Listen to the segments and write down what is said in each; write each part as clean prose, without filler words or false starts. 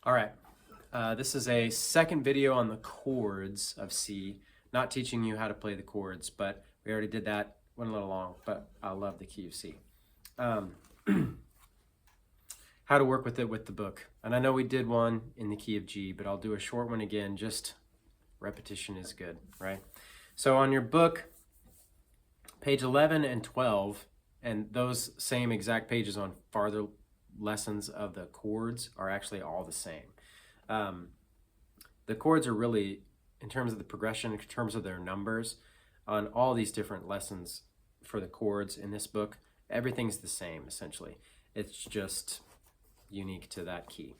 All right, this is a second video on the chords of C. Not teaching you how to play the chords, but we already did that. Went a little long, but I love the key of C. How to work with it with the book. And I know we did one in the key of G, but I'll do a short one again. Just repetition is good, right? So on your book, page 11 and 12, and those same exact pages on farther lessons of the chords are actually all the same. The chords are really, in terms of the progression, in terms of their numbers, on all these different lessons for the chords in this book, everything's the same essentially. It's just unique to that key.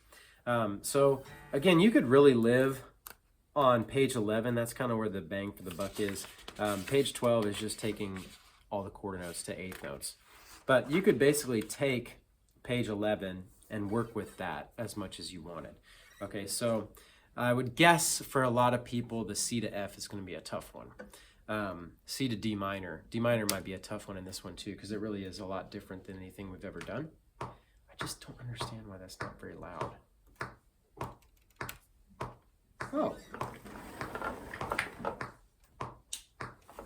So again, you could really live on page 11. That's kind of where the bang for the buck is. Page 12 is just taking all the quarter notes to eighth notes. But you could basically take page 11 and work with that as much as you wanted. Okay, so I would guess for a lot of people the C to F is going to be a tough one. C to D minor. D minor might be a tough one in this one too, because it really is a lot different than anything we've ever done. I just don't understand why that's not very loud. Oh.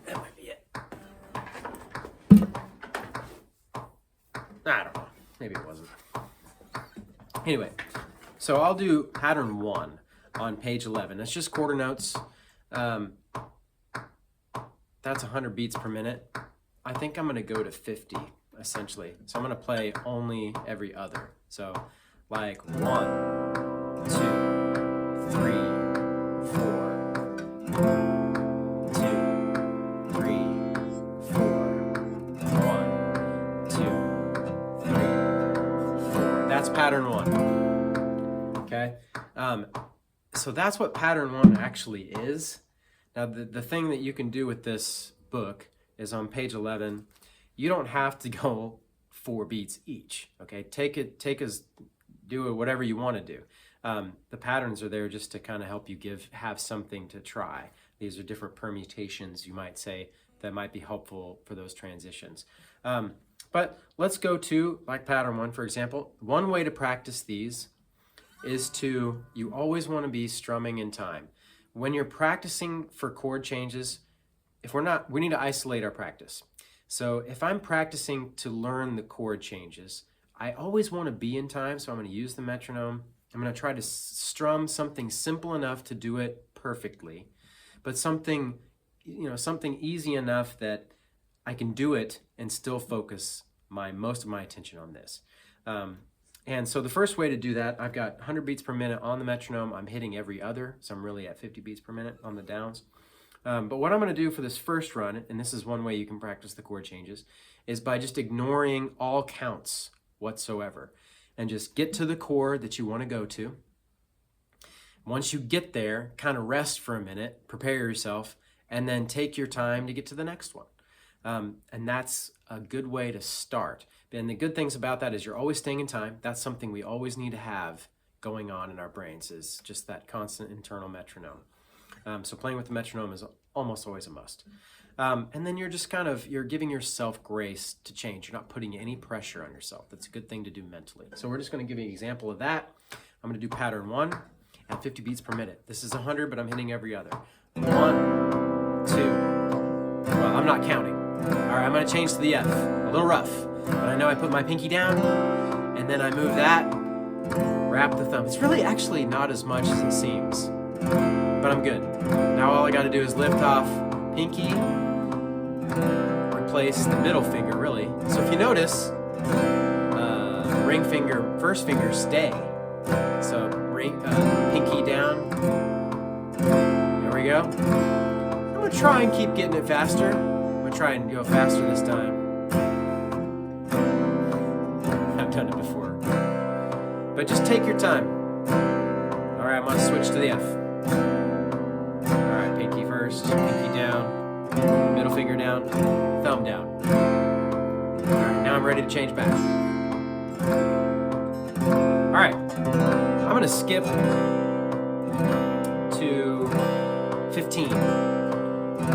That might be it. I don't know. Maybe it wasn't. Anyway, so I'll do pattern 1 on page 11. It's just quarter notes. That's 100 beats per minute. I think I'm going to go to 50, essentially. So I'm going to play only every other. So like 1, 2, 3, 4, 2, 3, 4, 1, 2, 3, 4. That's pattern 1. Okay? So that's what pattern 1 actually is. Now, the thing that you can do with this book is on page 11, you don't have to go 4 beats each, okay? Do it whatever you want to do. The patterns are there just to kind of help you have something to try. These are different permutations, you might say, that might be helpful for those transitions. But let's go to, like pattern 1, for example. One way to practice these is you always want to be strumming in time. When you're practicing for chord changes, we need to isolate our practice. So if I'm practicing to learn the chord changes, I always want to be in time, so I'm going to use the metronome. I'm going to try to strum something simple enough to do it perfectly, but something easy enough that I can do it and still focus most of my attention on this. And so the first way to do that, I've got 100 beats per minute on the metronome. I'm hitting every other, so I'm really at 50 beats per minute on the downs. But what I'm going to do for this first run, and this is one way you can practice the chord changes, is by just ignoring all counts whatsoever and just get to the chord that you want to go to. Once you get there, kind of rest for a minute, prepare yourself, and then take your time to get to the next one. And that's a good way to start. And the good things about that is you're always staying in time. That's something we always need to have going on in our brains, is just that constant internal metronome. So playing with the metronome is almost always a must. And then you're just you're giving yourself grace to change. You're not putting any pressure on yourself. That's a good thing to do mentally. So we're just going to give you an example of that. I'm going to do pattern 1 at 50 beats per minute. This is 100, but I'm hitting every other. 1, 2, well, I'm not counting. All right, I'm going to change to the F. A little rough, but I know I put my pinky down, and then I move that, wrap the thumb. It's really actually not as much as it seems, but I'm good. Now all I got to do is lift off pinky, replace the middle finger, really. So if you notice, ring finger, first finger stay. So pinky down. There we go. I'm going to try and keep getting it faster. I'm going to try and go faster this time. I've done it before. But just take your time. All right, I'm going to switch to the F. All right, pinky first, pinky down, middle finger down, thumb down. All right, now I'm ready to change back. All right, I'm going to skip to 15. All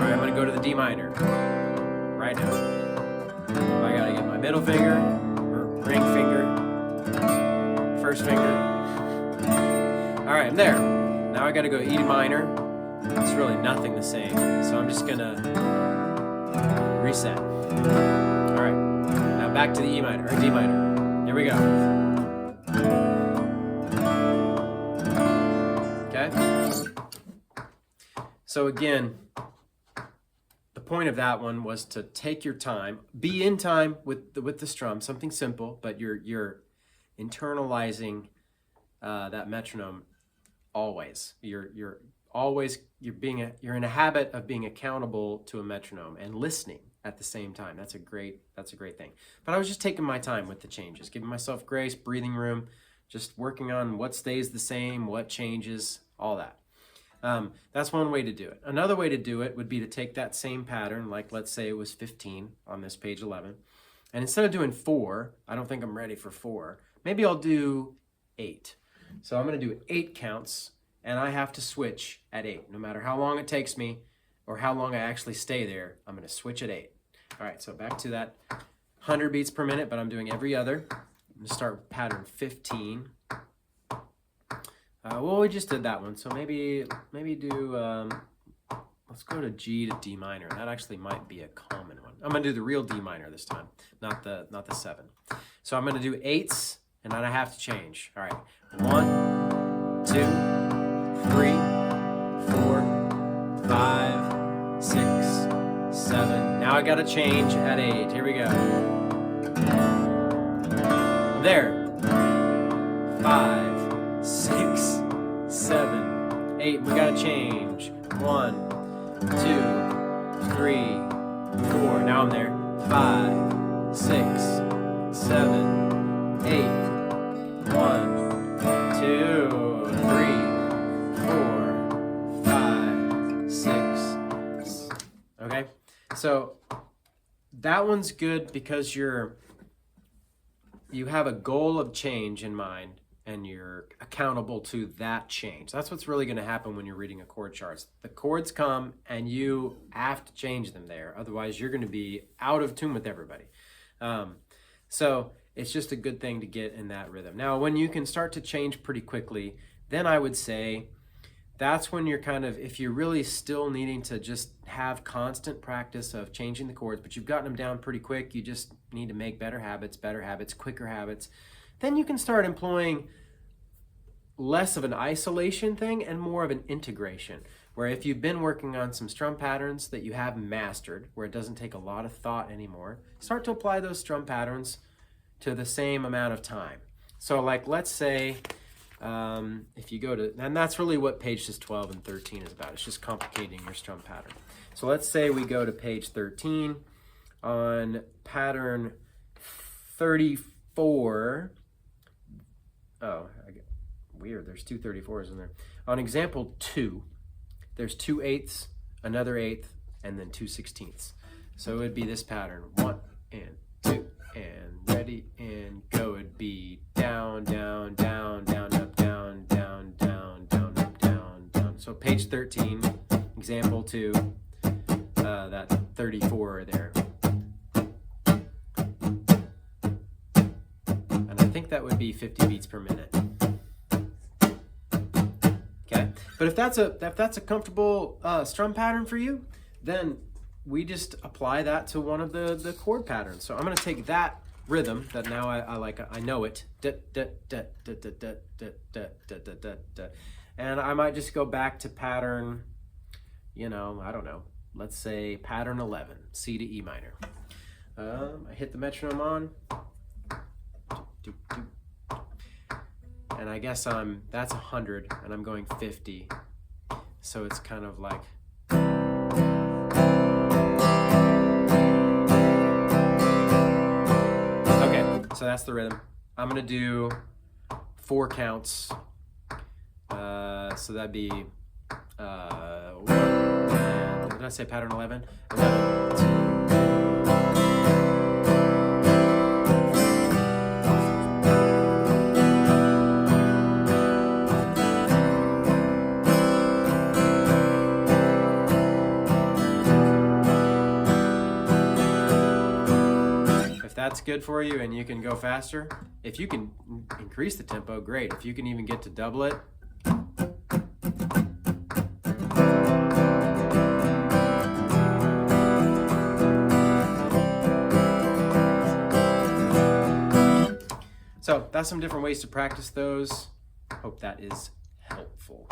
right, I'm going to go to the D minor right now. I got to get my middle finger, or ring finger, first finger, All right, I'm there. Now I gotta go E minor. It's really nothing the same, so I'm just gonna reset. All right, now back to the E minor, or D minor. Here we go. Okay? So again, the point of that one was to take your time, be in time with the strum, something simple, but you're internalizing that metronome always. You're in a habit of being accountable to a metronome and listening at the same time. That's a great thing. But I was just taking my time with the changes, giving myself grace, breathing room, just working on what stays the same, what changes, all that. That's one way to do it. Another way to do it would be to take that same pattern, like let's say it was 15 on this page 11, and instead of doing 4, I don't think I'm ready for 4, maybe I'll do 8. So I'm going to do 8 counts, and I have to switch at 8. No matter how long it takes me or how long I actually stay there, I'm going to switch at 8. All right, so back to that 100 beats per minute, but I'm doing every other. I'm going to start with pattern 15. Well, we just did that one, so maybe do, let's go to G to D minor. That actually might be a common one. I'm going to do the real D minor this time, not the 7. So I'm going to do 8s, and then I have to change. All right, 1, 2, 3, 4, 5, 6, 7. Now I got to change at 8. Here we go. There. 5, 6, 7, 8. We got to change. 1, 2, 3, 4. Now I'm there. 5, 6, 7, 8. 1, 2, 3, 4, 5, 6. Okay, so that one's good because you have a goal of change in mind and you're accountable to that change. That's what's really going to happen when you're reading a chord charts. The chords come and you have to change them there. Otherwise, you're going to be out of tune with everybody. So it's just a good thing to get in that rhythm. Now, when you can start to change pretty quickly, then I would say that's when you're kind of, if you're really still needing to just have constant practice of changing the chords, but you've gotten them down pretty quick, you just need to make better habits, quicker habits, then you can start employing less of an isolation thing and more of an integration, where if you've been working on some strum patterns that you have mastered, where it doesn't take a lot of thought anymore, start to apply those strum patterns to the same amount of time. So like, let's say, if you go to, and that's really what pages 12 and 13 is about. It's just complicating your strum pattern. So let's say we go to page 13 on pattern 34. Oh, weird, there's 2 34s in there. On example 2, there's 2 8ths, another 8th, and then 2 16ths. So it would be this pattern, 1 and 2 and ready and go. It'd be down, down, down, down, up, down, down, down, down, up, down, down. So page 13, example 2, that 34 there. And I think that would be 50 beats per minute. Okay, but if that's a comfortable strum pattern for you, then we just apply that to one of the chord patterns. So I'm going to take that rhythm that now I like, I know it, and I might just go back to pattern, I don't know, let's say pattern 11, C to E minor. I hit the metronome on, and I guess that's 100 and I'm going 50, so it's kind of like, so that's the rhythm. I'm gonna do 4 counts. So that'd be 1. Did I say pattern 11? 11, 2. That's good for you and you can go faster. If you can increase the tempo, great. If you can even get to double it, So that's some different ways to practice those. Hope that is helpful.